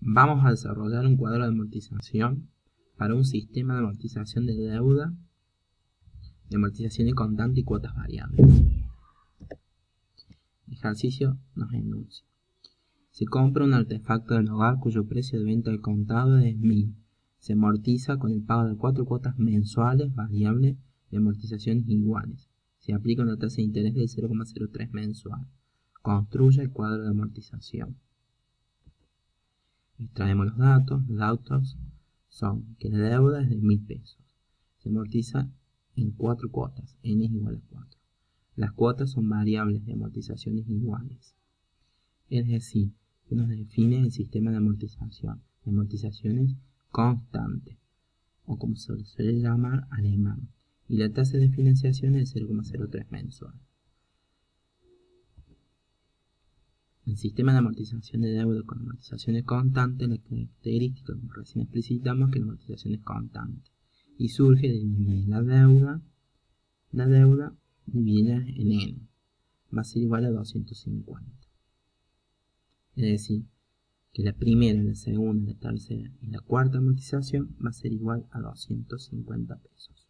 Vamos a desarrollar un cuadro de amortización para un sistema de amortización de deuda, de amortización de contante y cuotas variables. El ejercicio nos enuncia: se compra un artefacto del hogar cuyo precio de venta al contado es 1000. Se amortiza con el pago de 4 cuotas mensuales variables de amortizaciones iguales. Se aplica una tasa de interés del 0,03 mensual. Construye el cuadro de amortización. Extraemos los datos. Los datos son que la deuda es de 1000 pesos. Se amortiza en 4 cuotas. N es igual a 4. Las cuotas son variables de amortizaciones iguales. Es decir, que nos define el sistema de amortización. De amortizaciones constantes, o como se suele llamar alemán. Y la tasa de financiación es 0,03 mensual. El sistema de amortización de deuda con amortizaciones constantes, la característica, como recién explicitamos, que la amortización es constante y surge de dividir la deuda dividida en n, va a ser igual a 250. Es decir, que la primera, la segunda, la tercera y la cuarta amortización va a ser igual a 250 pesos.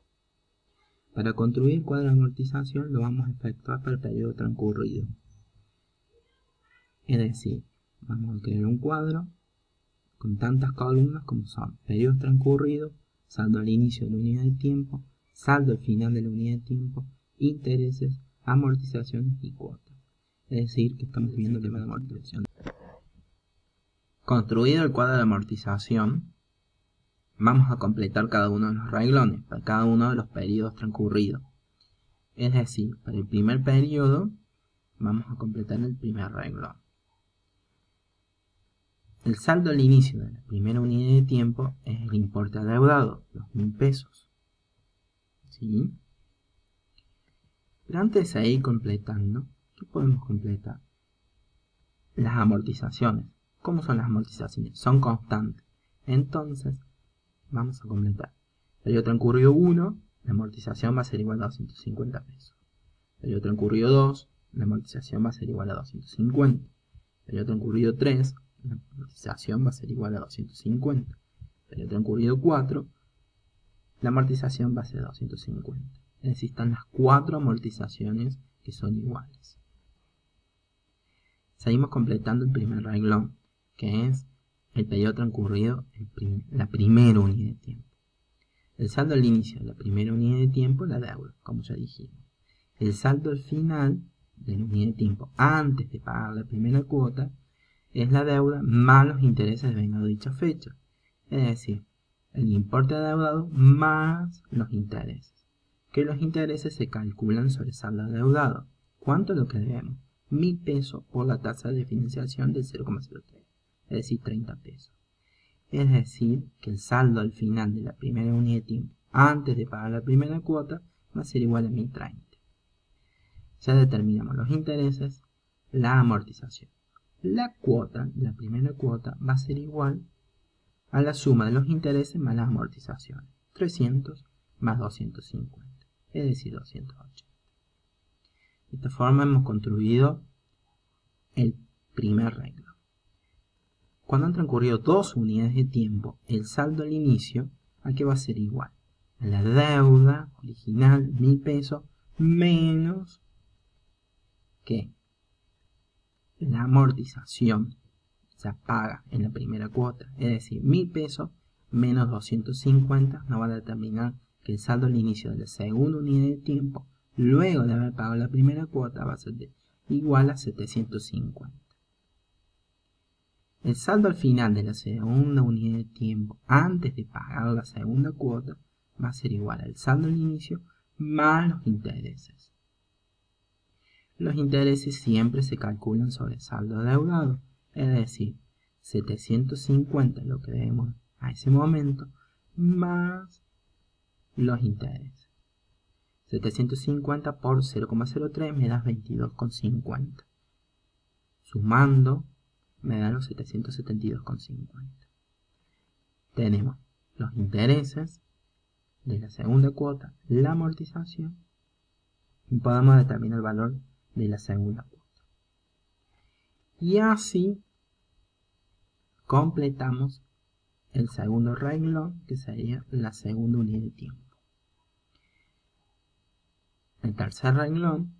Para construir el cuadro de amortización lo vamos a efectuar para el periodo transcurrido. Es decir, vamos a crear un cuadro con tantas columnas como son periodos transcurridos, saldo al inicio de la unidad de tiempo, saldo al final de la unidad de tiempo, intereses, amortizaciones y cuotas. Es decir, que estamos viendo el tema de amortización. Construido el cuadro de amortización, vamos a completar cada uno de los renglones para cada uno de los periodos transcurridos. Es decir, para el primer periodo vamos a completar el primer renglón. El saldo al inicio de la primera unidad de tiempo es el importe adeudado, los 1000 pesos. ¿Sí? Pero antes de ir completando, ¿qué podemos completar? Las amortizaciones. ¿Cómo son las amortizaciones? Son constantes. Entonces, vamos a completar. Periodo transcurrido 1, la amortización va a ser igual a 250 pesos. Periodo transcurrido 2, la amortización va a ser igual a 250. Periodo transcurrido 3, la amortización va a ser igual a 250. Periodo transcurrido 4, la amortización va a ser 250. Es decir, están las 4 amortizaciones que son iguales. Seguimos completando el primer renglón, que es el periodo transcurrido, la primera unidad de tiempo. El saldo al inicio de la primera unidad de tiempo, la deuda, como ya dijimos. El saldo al final de la unidad de tiempo, antes de pagar la primera cuota, es la deuda más los intereses de vengado de dicha fecha. Es decir, el importe adeudado más los intereses. Que los intereses se calculan sobre el saldo adeudado. ¿Cuánto es lo que debemos? 1000 pesos por la tasa de financiación del 0,03. Es decir, 30 pesos. Es decir, que el saldo al final de la primera unidad de tiempo, antes de pagar la primera cuota, va a ser igual a 1030. Ya determinamos los intereses, la amortización. La cuota, la primera cuota, va a ser igual a la suma de los intereses más las amortizaciones. 300 más 250, es decir, 280. De esta forma hemos construido el primer renglón. Cuando han transcurrido 2 unidades de tiempo, el saldo al inicio, ¿a qué va a ser igual? A la deuda original, 1000 pesos, menos que la amortización se paga en la primera cuota. Es decir, 1000 pesos menos 250 nos va a determinar que el saldo al inicio de la segunda unidad de tiempo, luego de haber pagado la primera cuota, va a ser igual a 750. El saldo al final de la segunda unidad de tiempo, antes de pagar la segunda cuota, va a ser igual al saldo al inicio más los intereses. Los intereses siempre se calculan sobre el saldo adeudado, es decir, 750 lo que debemos a ese momento, más los intereses. 750 por 0,03 me da 22,50. Sumando me da los 772,50. Tenemos los intereses de la segunda cuota, la amortización, y podemos determinar el valor de la segunda cuota. Y así completamos el segundo renglón, que sería la segunda unidad de tiempo. El tercer renglón,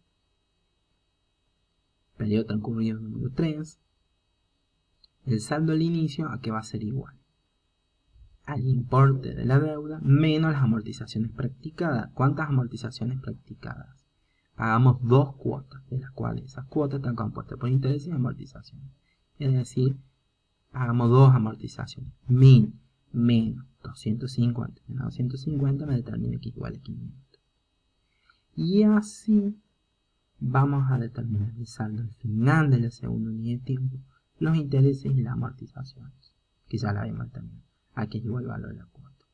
periodo transcurrido número 3, el saldo al inicio, ¿a qué va a ser igual? Al importe de la deuda menos las amortizaciones practicadas. ¿Cuántas amortizaciones practicadas? Pagamos 2 cuotas, de las cuales esas cuotas están compuestas por intereses y amortizaciones. Es decir, pagamos 2 amortizaciones. 1000 menos 250 menos 250 me determina que igual a 500. Y así vamos a determinar el saldo al final de la segunda unidad de tiempo, los intereses y las amortizaciones, que ya la habíamos determinado. Aquí es igual el valor de la cuota.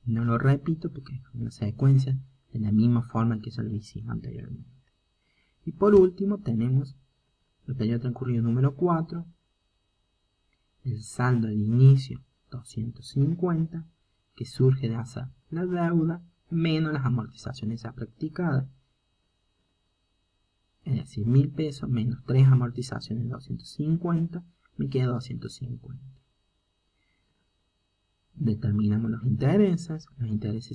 No lo repito porque es una secuencia de la misma forma en que se lo hicimos anteriormente. Y por último tenemos el periodo transcurrido número 4, el saldo al inicio 250, que surge de hacer la deuda menos las amortizaciones ya practicadas. Es decir, 1000 pesos menos 3 amortizaciones de 250, me queda 250. Determinamos los intereses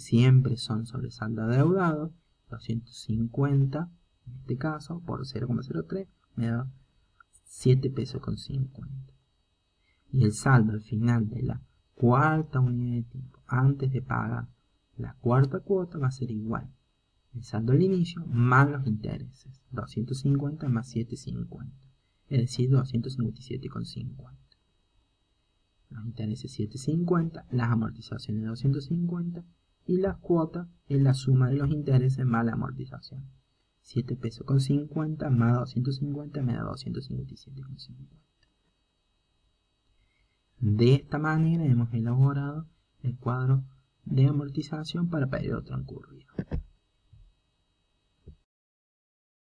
siempre son sobre saldo adeudado, 250, en este caso, por 0,03, me da 7 pesos con 50. Y el saldo al final de la cuarta unidad de tiempo, antes de pagar la cuarta cuota, va a ser igual el saldo al inicio más los intereses, 250 más 750, es decir, 257,50. Los intereses 750, las amortizaciones 250 y las cuotas es la suma de los intereses más la amortización. 7 pesos con 50 más 250 me da 257,50. De esta manera hemos elaborado el cuadro de amortización para periodo transcurrido.